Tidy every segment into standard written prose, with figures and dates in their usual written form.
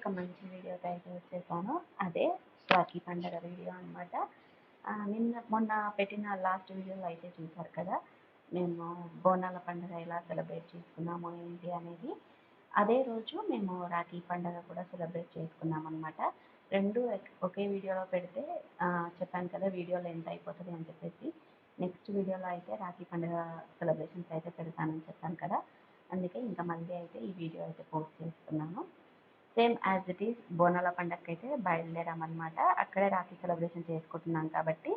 ఒక మంచి వీడియోతో అయితే వచ్చేసాను. అదే రాఖీ పండగ వీడియో అనమాట. మొన్న పెట్టిన లాస్ట్ వీడియోలో అయితే చూసారు కదా, మేము బోనాల పండుగ ఎలా సెలబ్రేట్ చేసుకున్నాము ఏంటి అనేది. అదే రోజు మేము రాఖీ పండుగ కూడా సెలబ్రేట్ చేసుకున్నాం అనమాట. రెండు ఒకే వీడియోలో పెడితే చెప్పాను కదా వీడియో లెంత్ అయిపోతుంది అని చెప్పేసి, నెక్స్ట్ వీడియోలో అయితే రాఖీ పండుగ సెలబ్రేషన్స్ అయితే పెడతానని చెప్పాను కదా, అందుకే ఇంకా మళ్ళీ అయితే ఈ వీడియో అయితే పోస్ట్ చేస్తున్నాను. సేమ్ యాజ్ ఇట్ ఈస్ బోనాల పండగకి అయితే బయలుదేరామన్నమాట. అక్కడే రాఖీ సెలబ్రేషన్ చేసుకుంటున్నాం కాబట్టి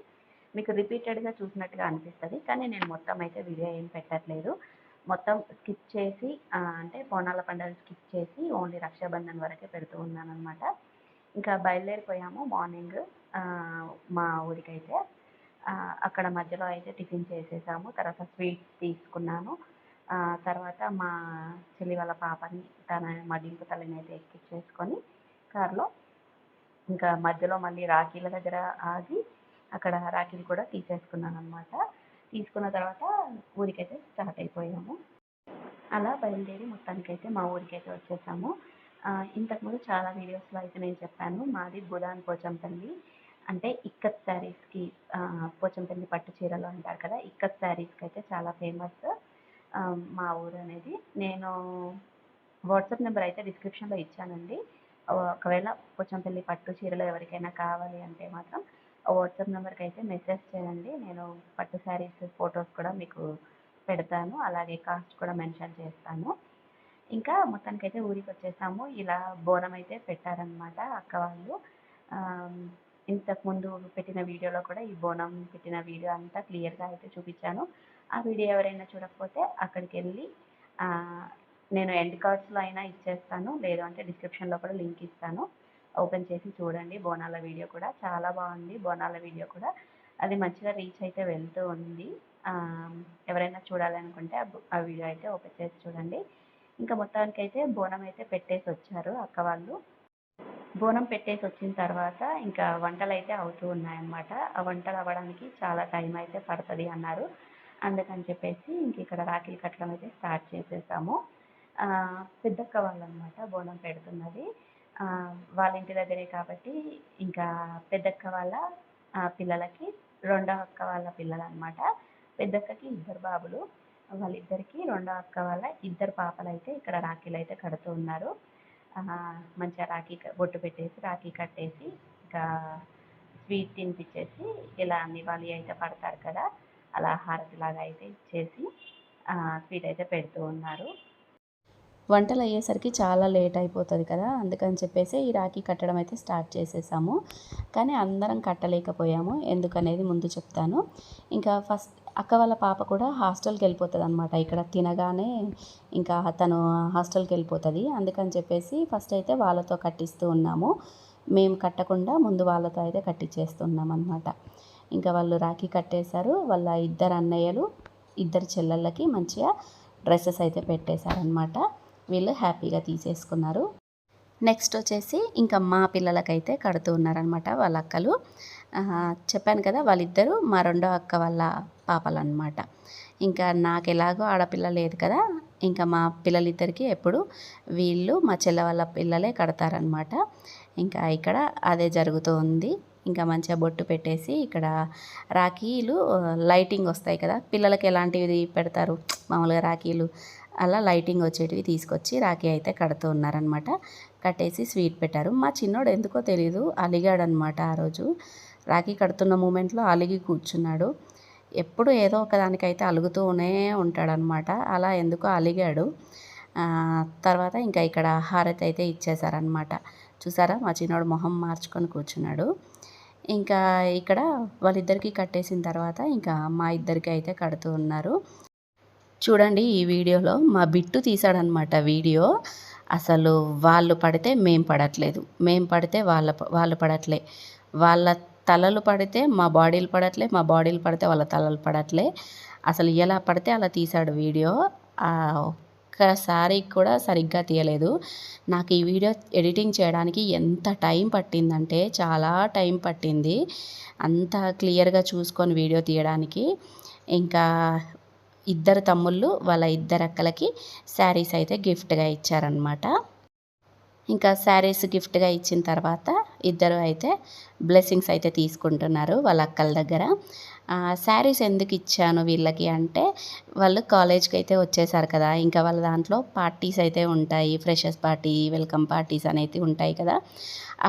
మీకు రిపీటెడ్గా చూసినట్టుగా అనిపిస్తుంది, కానీ నేను మొత్తం అయితే వీడియో ఏం పెట్టట్లేదు. మొత్తం స్కిప్ చేసి అంటే బోనాల పండుగ స్కిప్ చేసి ఓన్లీ రక్షాబంధన్ వరకే పెడుతూ ఉన్నాను అనమాట. ఇంకా బయలుదేరిపోయాము మార్నింగ్ మా ఊరికైతే. అక్కడ మధ్యలో అయితే టిఫిన్ చేసేసాము, తర్వాత స్వీట్స్ తీసుకున్నాను. తర్వాత మా చెల్లి వాళ్ళ పాపని మా డింపు తల్లిని అయితే ఎక్కించేసుకొని కారులో ఇంకా మధ్యలో మళ్ళీ రాఖీల దగ్గర ఆగి అక్కడ రాఖీలు కూడా తీసేసుకున్నాను అనమాట. తీసుకున్న తర్వాత ఊరికైతే స్టార్ట్ అయిపోయాము. అలా బయలుదేరి మొత్తానికైతే మా ఊరికైతే వచ్చేసాము. ఇంతకుముందు చాలా వీడియోస్లో అయితే నేను చెప్పాను, మాది బుధాన్ పోచంపల్లి, అంటే ఇక్కత్ శారీస్కి పోచంపల్లి పట్టు చీరలు అంటారు కదా, ఇక్కత్ శారీస్కి అయితే చాలా ఫేమస్ మా ఊరు అనేది. నేను వాట్సాప్ నెంబర్ అయితే డిస్క్రిప్షన్లో ఇచ్చానండి. ఒకవేళ పోచంపల్లి పట్టు చీరలు ఎవరికైనా కావాలి అంటే మాత్రం వాట్సాప్ నెంబర్కి అయితే మెసేజ్ చేయండి. నేను పట్టు శారీస్ ఫొటోస్ కూడా మీకు పెడతాను, అలాగే కాస్ట్ కూడా మెన్షన్ చేస్తాను. ఇంకా మొత్తానికైతే ఊరికి వచ్చేసాము. ఇలా బోనం అయితే పెట్టారనమాట అక్క వాళ్ళు. ఇంతకుముందు పెట్టిన వీడియోలో కూడా ఈ బోనం పెట్టిన వీడియో అంతా క్లియర్గా అయితే చూపించాను. ఆ వీడియో ఎవరైనా చూడకపోతే అక్కడికి వెళ్ళి నేను ఎండ్ కార్డ్స్లో అయినా ఇచ్చేస్తాను, లేదు అంటే డిస్క్రిప్షన్లో కూడా లింక్ ఇస్తాను, ఓపెన్ చేసి చూడండి. బోనాల వీడియో కూడా చాలా బాగుంది. బోనాల వీడియో కూడా అది మంచిగా రీచ్ అయితే వెళ్తూ ఉంది. ఎవరైనా చూడాలనుకుంటే ఆ వీడియో అయితే ఓపెన్ చేసి చూడండి. ఇంకా మొత్తానికైతే బోనం అయితే పెట్టేసి వచ్చారు అక్క వాళ్ళు. బోనం పెట్టేసి వచ్చిన తర్వాత ఇంకా వంటలు అయితే అవుతూ ఉన్నాయన్నమాట. ఆ వంటలు అవ్వడానికి చాలా టైం అయితే పడుతుంది అన్నారు. అందుకని చెప్పేసి ఇంక ఇక్కడ రాఖీలు కట్టడం అయితే స్టార్ట్ చేసేసాము. పెద్దక్క వాళ్ళు అనమాట బోనం పెడుతున్నది. వాళ్ళ ఇంటి దగ్గరే కాబట్టి ఇంకా పెద్దక్క వాళ్ళ పిల్లలకి రెండో అక్క వాళ్ళ పిల్లలు అనమాట. పెద్దక్కకి 2 బాబులు, వాళ్ళిద్దరికి రెండో అక్క వాళ్ళ 2 పాపలు అయితే ఇక్కడ రాఖీలు అయితే కడుతూ ఉన్నారు. మంచిగా రాఖీ బొట్టు పెట్టేసి రాఖీ కట్టేసి ఇంకా స్వీట్ తినిపించేసి ఇలా నివాళి అయితే పడతారు కదా, అలా హారతిలాగా అయితే ఇచ్చేసి స్వీట్ అయితే పెడుతూ ఉన్నారు. వంటలు అయ్యేసరికి చాలా లేట్ అయిపోతుంది కదా, అందుకని చెప్పేసి ఈ రాఖీ కట్టడం అయితే స్టార్ట్ చేసేసాము. కానీ అందరం కట్టలేకపోయాము, ఎందుకనేది ముందు చెప్తాను. ఇంకా ఫస్ట్ అక్క వాళ్ళ పాప కూడా హాస్టల్కి వెళ్ళిపోతుంది అనమాట. ఇక్కడ తినగానే ఇంకా తను హాస్టల్కి వెళ్ళిపోతుంది. అందుకని చెప్పేసి ఫస్ట్ అయితే వాళ్ళతో కట్టిస్తూ ఉన్నాము. మేము కట్టకుండా ముందు వాళ్ళతో అయితే కట్టించేస్తున్నాం అనమాట. ఇంకా వాళ్ళు రాఖీ కట్టేశారు. వాళ్ళ 2 అన్నయ్యలు 2 చెల్లెళ్ళకి మంచిగా డ్రెస్సెస్ అయితే పెట్టేశారనమాట. వీళ్ళు హ్యాపీగా తీసేసుకున్నారు. నెక్స్ట్ వచ్చేసి ఇంకా మా పిల్లలకైతే కడుతూ ఉన్నారనమాట వాళ్ళ అక్కలు. చెప్పాను కదా వాళ్ళిద్దరూ మా రెండో అక్క వాళ్ళ పాపలు అనమాట. ఇంకా నాకు ఎలాగో ఆడపిల్ల లేదు కదా, ఇంకా మా పిల్లలిద్దరికీ ఎప్పుడు వీళ్ళు మా చెల్లె వాళ్ళ పిల్లలే కడతారనమాట. ఇంకా ఇక్కడ అదే జరుగుతూ ఉంది. ఇంకా మంచిగా బొట్టు పెట్టేసి ఇక్కడ రాఖీలు లైటింగ్ వస్తాయి కదా, పిల్లలకి ఎలాంటివి పెడతారు మామూలుగా రాఖీలు, అలా లైటింగ్ వచ్చేటివి తీసుకొచ్చి రాఖీ అయితే కడుతూ ఉన్నారనమాట. కట్టేసి స్వీట్ పెట్టారు. మా చిన్నోడు ఎందుకో తెలీదు అలిగాడనమాట. ఆ రోజు రాఖీ కడుతున్న మూమెంట్లో అలిగి కూర్చున్నాడు. ఎప్పుడు ఏదో ఒకదానికైతే అలుగుతూనే ఉంటాడనమాట. అలా ఎందుకో అలిగాడు. తర్వాత ఇంకా ఇక్కడ హారతి అయితే ఇచ్చేశారనమాట. చూసారా మా చిన్నోడు మొహం మార్చుకొని కూర్చున్నాడు. ఇంకా ఇక్కడ వాళ్ళిద్దరికీ కట్టేసిన తర్వాత ఇంకా మా ఇద్దరికి అయితే కడుతూ ఉన్నారు. చూడండి ఈ వీడియోలో మా బిట్టు తీశాడనమాట వీడియో. అసలు వాళ్ళు పడితే మేం పడట్లేదు, మేం పడితే వాళ్ళు పడట్లే, వాళ్ళ తలలు పడితే మా బాడీలు పడట్లే, మా బాడీలు పడితే వాళ్ళ తలలు పడట్లే. అసలు ఎలా పడితే అలా తీశాడు వీడియో. ఒక్కసారి కూడా సరిగ్గా తీయలేదు. నాకు ఈ వీడియో ఎడిటింగ్ చేయడానికి ఎంత టైం పట్టిందంటే చాలా టైం పట్టింది, అంత క్లియర్గా చూసుకొని వీడియో తీయడానికి. ఇంకా 2 తమ్ముళ్ళు వాళ్ళ 2 అక్కలకి శారీస్ అయితే గిఫ్ట్గా ఇచ్చారనమాట. ఇంకా శారీస్ గిఫ్ట్గా ఇచ్చిన తర్వాత ఇద్దరు అయితే బ్లెస్సింగ్స్ అయితే తీసుకుంటున్నారు వాళ్ళ అక్కల దగ్గర. శారీస్ ఎందుకు ఇచ్చాను వీళ్ళకి అంటే, వాళ్ళు కాలేజ్కి అయితే వచ్చేసారు కదా, ఇంకా వాళ్ళ దాంట్లో పార్టీస్ అయితే ఉంటాయి, ఫ్రెషర్స్ పార్టీ, వెల్కమ్ పార్టీస్ అనేది ఉంటాయి కదా.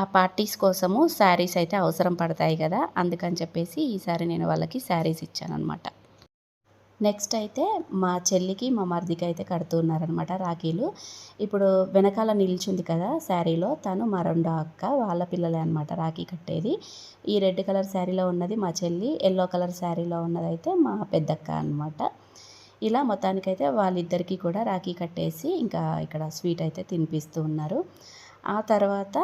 ఆ పార్టీస్ కోసము శారీస్ అయితే అవసరం పడతాయి కదా, అందుకని చెప్పేసి ఈసారి నేను వాళ్ళకి శారీస్ ఇచ్చాను అనమాట. నెక్స్ట్ అయితే మా చెల్లికి మా మరిదికి అయితే కడుతున్నారనమాట రాఖీలు. ఇప్పుడు వెనకాల నిల్చుంది కదా శారీలో, తను మా రెండో అక్క, వాళ్ళ పిల్లలే అనమాట రాఖీ కట్టేది. ఈ రెడ్ కలర్ శారీలో ఉన్నది మా చెల్లి, ఎల్లో కలర్ శారీలో ఉన్నదైతే మా పెద్దక్క అనమాట. ఇలా మొత్తానికైతే వాళ్ళిద్దరికీ కూడా రాఖీ కట్టేసి ఇంకా ఇక్కడ స్వీట్ అయితే తినిపిస్తూ ఉన్నారు. ఆ తర్వాత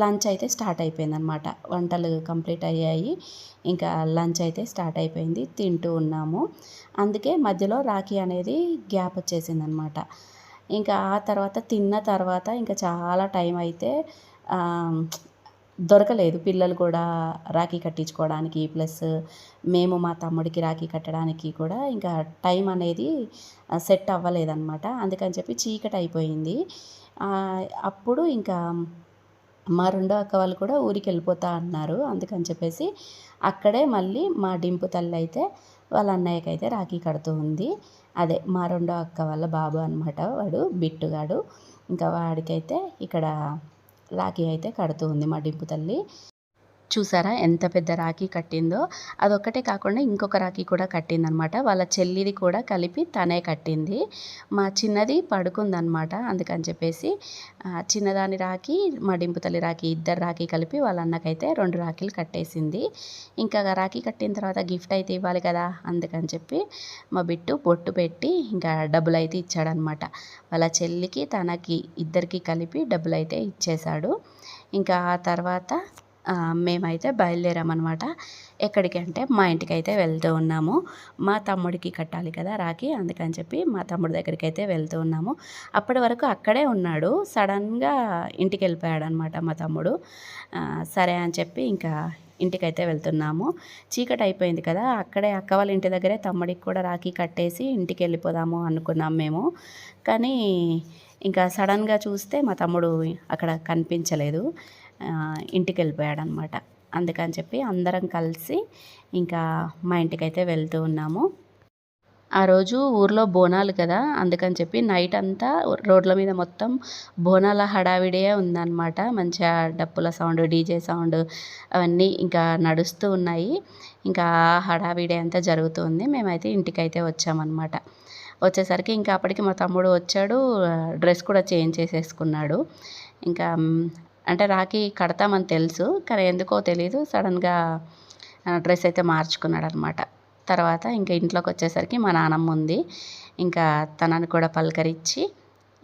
లంచ్ అయితే స్టార్ట్ అయిపోయిందనమాట. వంటలు కంప్లీట్ అయ్యాయి, ఇంకా లంచ్ అయితే స్టార్ట్ అయిపోయింది, తింటూ ఉన్నాము. అందుకే మధ్యలో రాఖీ అనేది గ్యాప్ వచ్చేసిందనమాట. ఇంకా ఆ తర్వాత తిన్న తర్వాత ఇంకా చాలా టైం అయితే దొరకలేదు, పిల్లలు కూడా రాఖీ కట్టించుకోవడానికి, ప్లస్ మేము మా తమ్ముడికి రాఖీ కట్టడానికి కూడా ఇంకా టైం అనేది సెట్ అవ్వలేదన్నమాట. అందుకని చెప్పి చీకటి అయిపోయింది. అప్పుడు ఇంకా మా రెండో అక్క వాళ్ళు కూడా ఊరికి వెళ్ళిపోతా అన్నారు. అందుకని చెప్పేసి అక్కడే మళ్ళీ మా డింపు తల్లి అయితే వాళ్ళ అన్నయ్యకైతే రాఖీ కడుతూ ఉంది. అదే మా రెండో అక్క వాళ్ళ బాబు అనమాట, వాడు బిట్టుగాడు. ఇంకా వాడికైతే ఇక్కడ రాఖీ అయితే కడుతూ ఉంది మా డింపు తల్లి. చూసారా ఎంత పెద్ద రాఖీ కట్టిందో. అదొక్కటే కాకుండా ఇంకొక రాఖీ కూడా కట్టిందనమాట. వాళ్ళ చెల్లిది కూడా కలిపి తనే కట్టింది. మా చిన్నది పడుకుందనమాట, అందుకని చెప్పేసి చిన్నదాని రాఖీ, మా డింపుతల్లి రాఖీ, ఇద్దరు రాఖీ కలిపి వాళ్ళ అన్నకైతే 2 రాఖీలు కట్టేసింది. ఇంకా రాఖీ కట్టిన తర్వాత గిఫ్ట్ అయితే ఇవ్వాలి కదా, అందుకని చెప్పి మా బిట్టు బొట్టు పెట్టి ఇంకా డబ్బులు అయితే ఇచ్చాడనమాట. వాళ్ళ చెల్లికి తనకి ఇద్దరికి కలిపి డబ్బులు అయితే ఇచ్చేశాడు. ఇంకా ఆ తర్వాత మేమైతే బయలుదేరామన్నమాట. ఎక్కడికి అంటే మా ఇంటికి అయితే వెళ్తూ ఉన్నాము. మా తమ్ముడికి కట్టాలి కదా రాఖీ, అందుకని చెప్పి మా తమ్ముడి దగ్గరికి అయితే వెళ్తూ ఉన్నాము. అప్పటి వరకు అక్కడే ఉన్నాడు, సడన్గా ఇంటికి వెళ్ళిపోయాడు అనమాట మా తమ్ముడు. సరే అని చెప్పి ఇంకా ఇంటికైతే వెళ్తున్నాము. చీకటి అయిపోయింది కదా, అక్కడే అక్క వాళ్ళ ఇంటి దగ్గరే తమ్ముడికి కూడా రాఖీ కట్టేసి ఇంటికి వెళ్ళిపోదాము అనుకున్నాం మేము. కానీ ఇంకా సడన్గా చూస్తే మా తమ్ముడు అక్కడ కనిపించలేదు, ఇంటికి వెళ్ళిపోయాడనమాట. అందుకని చెప్పి అందరం కలిసి ఇంకా మా ఇంటికైతే వెళ్తూ ఉన్నాము. ఆ రోజు ఊర్లో బోనాలు కదా, అందుకని చెప్పి నైట్ అంతా రోడ్ల మీద మొత్తం బోనాల హడావిడే ఉందన్నమాట. మంచిగా డప్పుల సౌండ్, డీజే సౌండ్ అవన్నీ ఇంకా నడుస్తూ ఉన్నాయి. ఇంకా హడావిడే అంతా జరుగుతుంది. మేమైతే ఇంటికైతే వచ్చామన్నమాట. వచ్చేసరికి ఇంకా అప్పటికి మా తమ్ముడు వచ్చాడు, డ్రెస్ కూడా చేంజ్ చేసేసుకున్నాడు. ఇంకా అంటే రాఖీ కడతామని తెలుసు, కానీ ఎందుకో తెలీదు, సడన్గా డ్రెస్ అయితే మార్చుకున్నాడు అనమాట. తర్వాత ఇంకా ఇంట్లోకి వచ్చేసరికి మా నాన్నమ్మ ఉంది. ఇంకా తనని కూడా పలకరించి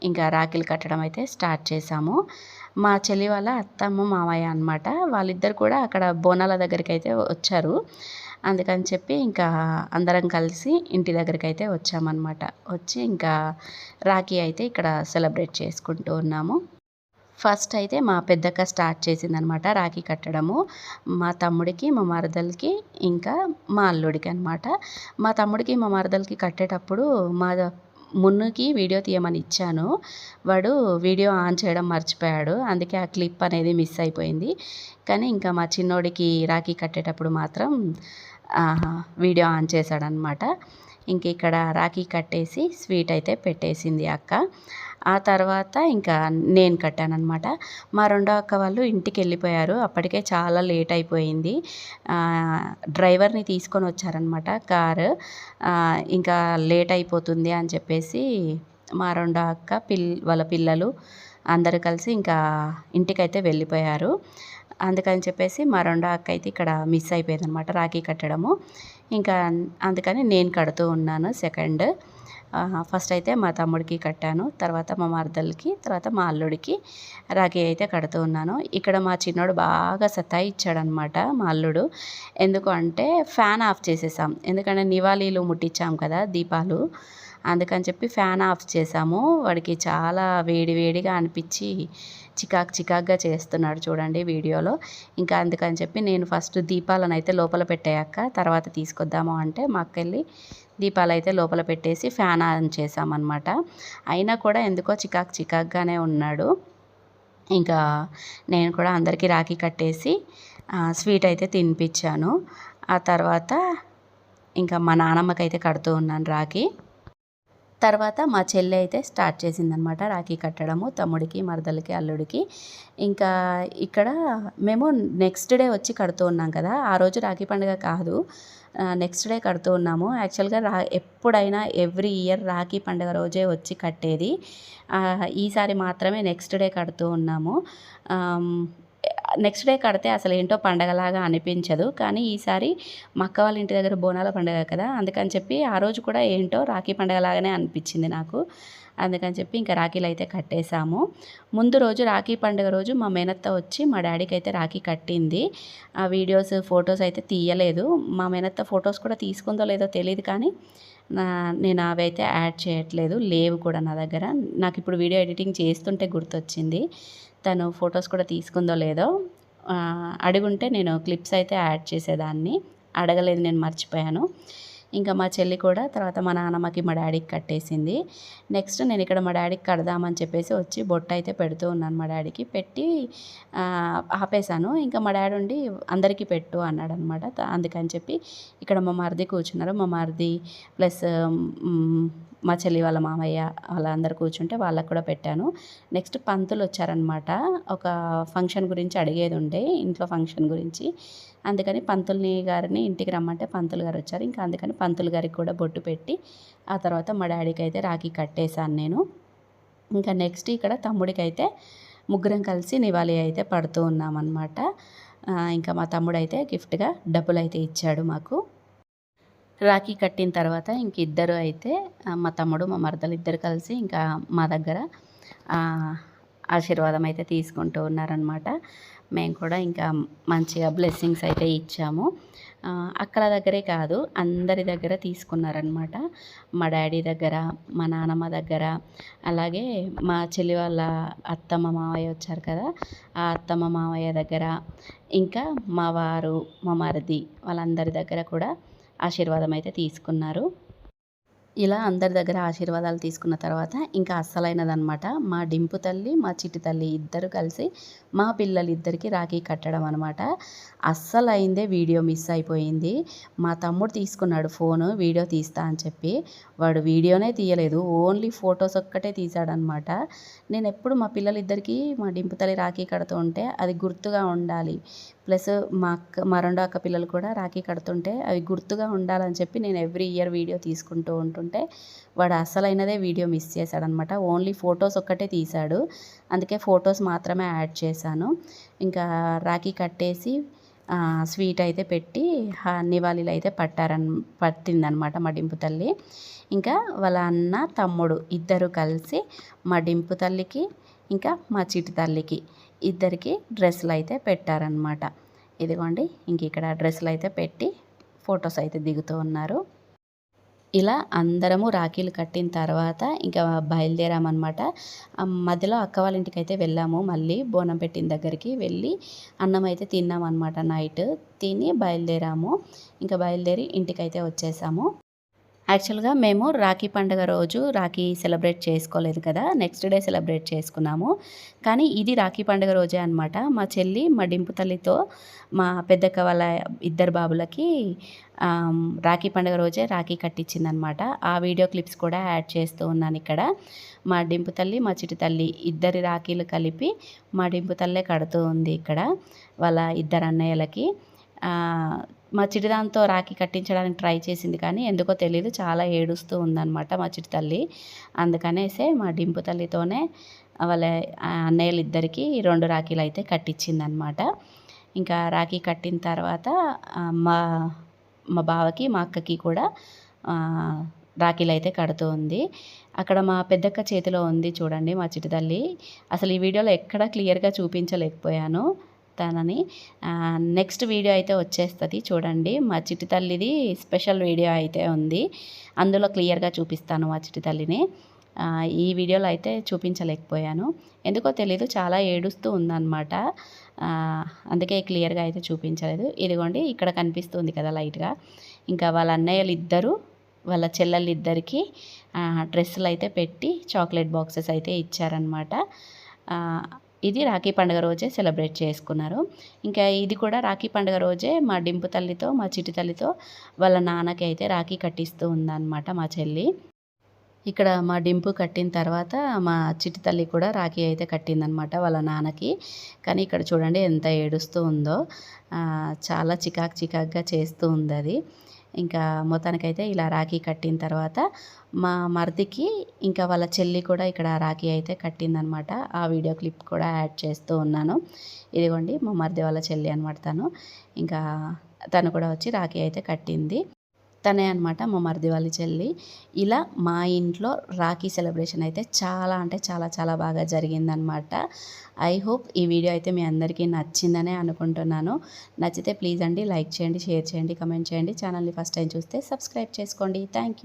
ఇంకా రాఖీలు కట్టడం అయితే స్టార్ట్ చేశాము. మా చెల్లి వాళ్ళ అత్తమ్మ మామయ్య అనమాట, వాళ్ళిద్దరు కూడా అక్కడ బోనాల దగ్గరికి అయితే వచ్చారు. అందుకని చెప్పి ఇంకా అందరం కలిసి ఇంటి దగ్గరికి అయితే వచ్చామన్నమాట. వచ్చి ఇంకా రాఖీ అయితే ఇక్కడ సెలబ్రేట్ చేసుకుంటూ ఉన్నాము. ఫస్ట్ అయితే మా పెద్దక్క స్టార్ట్ చేసిందనమాట రాఖీ కట్టడము. మా తమ్ముడికి, మా మరదలకి, ఇంకా మా అల్లుడికి అనమాట. మా తమ్ముడికి, మా మరదలకి కట్టేటప్పుడు మా మున్నుకి వీడియో తీయమని ఇచ్చాను. వాడు వీడియో ఆన్ చేయడం మర్చిపోయాడు, అందుకే ఆ క్లిప్ అనేది మిస్ అయిపోయింది. కానీ ఇంకా మా చిన్నోడికి రాఖీ కట్టేటప్పుడు మాత్రం వీడియో ఆన్ చేశాడనమాట. ఇంక ఇక్కడ రాఖీ కట్టేసి స్వీట్ అయితే పెట్టేసింది అక్క. ఆ తర్వాత ఇంకా నేను కట్టాననమాట. మా రెండో అక్క వాళ్ళు ఇంటికి వెళ్ళిపోయారు, అప్పటికే చాలా లేట్ అయిపోయింది. డ్రైవర్ని తీసుకొని వచ్చారనమాట కారు. ఇంకా లేట్ అయిపోతుంది అని చెప్పేసి మా రెండో అక్క వాళ్ళ పిల్లలు అందరూ కలిసి ఇంకా ఇంటికైతే వెళ్ళిపోయారు. అందుకని చెప్పేసి మా రెండో అక్క అయితే ఇక్కడ మిస్ అయిపోయిందనమాట రాఖీ కట్టడము. ఇంకా అందుకని నేను కడుతూ ఉన్నాను సెకండ్. ఫస్ట్ అయితే మా తమ్ముడికి కట్టాను, తర్వాత మా మరదలకి, తర్వాత మా అల్లుడికి రాఖీ అయితే కడుతూ ఉన్నాను. ఇక్కడ మా చిన్నోడు బాగా సతాయిచ్చాడనమాట మా అల్లుడు. ఎందుకు అంటే ఫ్యాన్ ఆఫ్ చేసేసాం, ఎందుకంటే నివాళీలు ముట్టించాం కదా దీపాలు, అందుకని చెప్పి ఫ్యాన్ ఆఫ్ చేసాము. వాడికి చాలా వేడిగా అనిపించి చికాగ్గా చేస్తున్నాడు చూడండి వీడియోలో. ఇంకా అందుకని చెప్పి నేను ఫస్ట్ దీపాలను అయితే లోపల పెట్టాక తర్వాత తీసుకొద్దాము అంటే మా అక్కెళ్ళి దీపాలు అయితే లోపల పెట్టేసి ఫ్యాన్ ఆన్ చేసామన్నమాట. అయినా కూడా ఎందుకో చికాగ్గానే ఉన్నాడు. ఇంకా నేను కూడా అందరికీ రాఖీ కట్టేసి స్వీట్ అయితే తినిపించాను. ఆ తర్వాత ఇంకా మా నానమ్మకైతే కడుతూ ఉన్నాను రాఖీ. తర్వాత మా చెల్లి అయితే స్టార్ట్ చేసిందనమాట రాఖీ కట్టడము తమ్ముడికి, మరదలకి, అల్లుడికి. ఇంకా ఇక్కడ మేము నెక్స్ట్ డే వచ్చి కడుతూ ఉన్నాం కదా, ఆ రోజు రాఖీ పండుగ కాదు, నెక్స్ట్ డే కడుతూ ఉన్నాము. యాక్చువల్గా ఎప్పుడైనా ఎవ్రీ ఇయర్ రాఖీ పండుగ రోజే వచ్చి కట్టేది. ఈసారి మాత్రమే నెక్స్ట్ డే కడుతూ ఉన్నాము. నెక్స్ట్ డే కడితే అసలు ఏంటో పండగలాగా అనిపించదు. కానీ ఈసారి మా అక్క వాళ్ళ ఇంటి దగ్గర బోనాల పండుగ కదా, అందుకని చెప్పి ఆ రోజు కూడా ఏంటో రాఖీ పండగలాగానే అనిపించింది నాకు. అందుకని చెప్పి ఇంకా రాఖీలు అయితే కట్టేశాము. ముందు రోజు రాఖీ పండుగ రోజు మా మేనత్త వచ్చి మా డాడీకి అయితే రాఖీ కట్టింది. ఆ వీడియోస్ ఫొటోస్ అయితే తీయలేదు. మా మేనత్త ఫొటోస్ కూడా తీసుకుందో లేదో తెలియదు, కానీ నేను అవి అయితే యాడ్ చేయట్లేదు, లేవు కూడా నా దగ్గర. నాకు ఇప్పుడు వీడియో ఎడిటింగ్ చేస్తుంటే గుర్తొచ్చింది, తను ఫొటోస్ కూడా తీసుకుందో లేదో. అడుగుంటే నేను క్లిప్స్ అయితే యాడ్ చేసేదాన్ని, అడగలేదు, నేను మర్చిపోయాను. ఇంకా మా చెల్లి కూడా తర్వాత మా నాన్నమ్మకి మా డాడీకి కట్టేసింది. నెక్స్ట్ నేను ఇక్కడ మా డాడీకి కడదామని చెప్పేసి వచ్చి బొట్టు అయితే పెడుతూ ఉన్నాను. మా డాడీకి పెట్టి ఆపేశాను. ఇంకా మా డాడీ ఉండి అందరికీ పెట్టు అన్నాడు అనమాట. అందుకని చెప్పి ఇక్కడ మా మరిది కూర్చున్నారు. మా మరిది ప్లస్ మా చెల్లి వాళ్ళ మామయ్య వాళ్ళందరూ కూర్చుంటే వాళ్ళకు కూడా పెట్టాను. నెక్స్ట్ పంతులు వచ్చారనమాట. ఒక ఫంక్షన్ గురించి అడిగేది ఉండే, ఇంట్లో ఫంక్షన్ గురించి. అందుకని పంతుల్ని గారిని ఇంటికి రమ్మంటే పంతులు గారు వచ్చారు. ఇంకా అందుకని పంతులు గారికి కూడా బొట్టు పెట్టి ఆ తర్వాత మా డాడీకి అయితే రాఖీ కట్టేశాను నేను. ఇంకా నెక్స్ట్ ఇక్కడ తమ్ముడికి అయితే ముగ్గురం కలిసి నివాళి అయితే పడుతూ ఉన్నామన్నమాట. ఇంకా మా తమ్ముడు అయితే గిఫ్ట్గా డబ్బులు అయితే ఇచ్చాడు మాకు. రాఖీ కట్టిన తర్వాత ఇంక ఇద్దరు అయితే మా తమ్ముడు మా మరదలు ఇద్దరు కలిసి ఇంకా మా దగ్గర ఆశీర్వాదం అయితే తీసుకుంటూ ఉన్నారనమాట. మేము కూడా ఇంకా మంచిగా బ్లెస్సింగ్స్ అయితే ఇచ్చాము. అక్కల దగ్గరే కాదు, అందరి దగ్గర తీసుకున్నారనమాట. మా డాడీ దగ్గర, మా నానమ్మ దగ్గర, అలాగే మా చెల్లి వాళ్ళ అత్తమ్మ మావయ్య వచ్చారు కదా, ఆ అత్తమ్మ మావయ్య దగ్గర, ఇంకా మా వారు, మా మరిది వాళ్ళందరి దగ్గర కూడా ఆశీర్వాదం అయితే తీసుకున్నారు. ఇలా అందరి దగ్గర ఆశీర్వాదాలు తీసుకున్న తర్వాత ఇంకా అస్సలైనదనమాట, మా డింపు తల్లి, మా చిట్టి తల్లి ఇద్దరు కలిసి మా పిల్లలిద్దరికీ రాఖీ కట్టడం అనమాట. అస్సలైందే వీడియో మిస్ అయిపోయింది. మా తమ్ముడు తీసుకున్నాడు ఫోను వీడియో తీస్తా అని చెప్పి, వాడు వీడియోనే తీయలేదు, ఓన్లీ ఫొటోస్ ఒక్కటే తీశాడనమాట. నేను ఎప్పుడు మా పిల్లలిద్దరికీ మా డింపు తల్లి రాఖీ కడుతూ ఉంటే అది గుర్తుగా ఉండాలి, ప్లస్ మా రెండో అక్క పిల్లలు కూడా రాఖీ కడుతుంటే అవి గుర్తుగా ఉండాలని చెప్పి నేను ఎవ్రీ ఇయర్ వీడియో తీసుకుంటూ ఉంటుంటే వాడు అసలైనదే వీడియో మిస్ చేశాడనమాట. ఓన్లీ ఫొటోస్ ఒక్కటే తీశాడు, అందుకే ఫొటోస్ మాత్రమే యాడ్ చేశాను. ఇంకా రాఖీ కట్టేసి స్వీట్ అయితే పెట్టి నివాళీలు అయితే పట్టిందనమాట మా డింపు తల్లి. ఇంకా వాళ్ళ అన్న తమ్ముడు ఇద్దరు కలిసి మా డింపు తల్లికి ఇంకా మా చిట్టి తల్లికి ఇద్దరికి డ్రెస్సులు అయితే పెట్టారనమాట. ఇదిగోండి ఇంక ఇక్కడ డ్రెస్సులు అయితే పెట్టి ఫొటోస్ అయితే దిగుతూ ఉన్నారు. ఇలా అందరము రాఖీలు కట్టిన తర్వాత ఇంకా బయలుదేరామన్నమాట. మధ్యలో అక్క వాళ్ళ ఇంటికి అయితే వెళ్ళాము. మళ్ళీ బోనం పెట్టిన దగ్గరికి వెళ్ళి అన్నం అయితే తిన్నామన్నమాట. నైట్ తిని బయలుదేరాము. ఇంకా బయలుదేరి ఇంటికైతే వచ్చేసాము. యాక్చువల్గా మేము రాఖీ పండుగ రోజు రాఖీ సెలబ్రేట్ చేసుకోలేదు కదా, నెక్స్ట్ డే సెలబ్రేట్ చేసుకున్నాము. కానీ ఇది రాఖీ పండుగ రోజే అనమాట. మా చెల్లి మా డింపు తల్లితో మా పెద్దక్క వాళ్ళ ఇద్దరు బాబులకి రాఖీ పండుగ రోజే రాఖీ కట్టించిందనమాట. ఆ వీడియో క్లిప్స్ కూడా యాడ్ చేస్తూ ఉన్నాను ఇక్కడ. మా డింపు తల్లి, మా చిట్టి తల్లి ఇద్దరి రాఖీలు కలిపి మా డింపు తల్లే కడుతూ ఉంది ఇక్కడ వాళ్ళ ఇద్దరు అన్నయ్యలకి. మా చిటిదాంతో రాఖీ కట్టించడానికి ట్రై చేసింది, కానీ ఎందుకో తెలియదు చాలా ఏడుస్తూ ఉందన్నమాట మా చిట్టి తల్లి. అందుకనేసే మా డింపు తల్లితోనే వాళ్ళ అన్నయ్యలు ఇద్దరికి 2 రాఖీలు అయితే కట్టించిందనమాట. ఇంకా రాఖీ కట్టిన తర్వాత మా మా బావకి మా అక్కకి కూడా రాఖీలు అయితే కడుతూ ఉంది. అక్కడ మా పెద్దక్క చేతిలో ఉంది చూడండి మా చిట్టి తల్లి. అసలు ఈ వీడియోలో ఎక్కడ క్లియర్గా చూపించలేకపోయాను తనని. నెక్స్ట్ వీడియో అయితే వచ్చేస్తుంది చూడండి. మా చిట్టి తల్లిది స్పెషల్ వీడియో అయితే ఉంది, అందులో క్లియర్గా చూపిస్తాను మా చిట్టి తల్లిని. ఈ వీడియోలో అయితే చూపించలేకపోయాను, ఎందుకో తెలీదు చాలా ఏడుస్తూ ఉందన్నమాట. అందుకే క్లియర్గా అయితే చూపించలేదు. ఇదిగోండి ఇక్కడ కనిపిస్తుంది కదా లైట్గా. ఇంకా వాళ్ళ అన్నయ్యలు ఇద్దరు వాళ్ళ చెల్లెళ్ళిద్దరికి డ్రెస్సులు అయితే పెట్టి చాక్లెట్ బాక్సెస్ అయితే ఇచ్చారనమాట. ఇది రాఖీ పండుగ రోజే సెలబ్రేట్ చేసుకున్నారు. ఇంకా ఇది కూడా రాఖీ పండుగ రోజే మా డింపు తల్లితో, మా చిట్టి తల్లితో వాళ్ళ నాన్నకి అయితే రాఖీ కట్టిస్తూ ఉందన్నమాట మా చెల్లి. ఇక్కడ మా డింపు కట్టిన తర్వాత మా చిట్టి తల్లి కూడా రాఖీ అయితే కట్టిందనమాట వాళ్ళ నాన్నకి. కానీ ఇక్కడ చూడండి ఎంత ఏడుస్తూ ఉందో. చాలా చికాకుగా చేస్తూ ఉంది అది. ఇంకా మొత్తానికైతే ఇలా రాఖీ కట్టిన తర్వాత మా మరిదికి ఇంకా వాళ్ళ చెల్లి కూడా ఇక్కడ రాఖీ అయితే కట్టిందనమాట. ఆ వీడియో క్లిప్ కూడా యాడ్ చేస్తూ ఉన్నాను. ఇదిగోండి మా మరిది వాళ్ళ చెల్లి అనమాట తను. ఇంకా తను కూడా వచ్చి రాఖీ అయితే కట్టింది. తనే అనమాట మా మరిది వాళ్ళ చెల్లి. ఇలా మా ఇంట్లో రాఖీ సెలబ్రేషన్ అయితే చాలా అంటే చాలా బాగా జరిగిందనమాట. ఐ హోప్ ఈ వీడియో అయితే మీ అందరికీ నచ్చిందనే అనుకుంటున్నాను. నచ్చితే ప్లీజ్ అండి లైక్ చేయండి, షేర్ చేయండి, కమెంట్ చేయండి. ఛానల్ని ఫస్ట్ టైం చూస్తే సబ్స్క్రైబ్ చేసుకోండి. Thank you.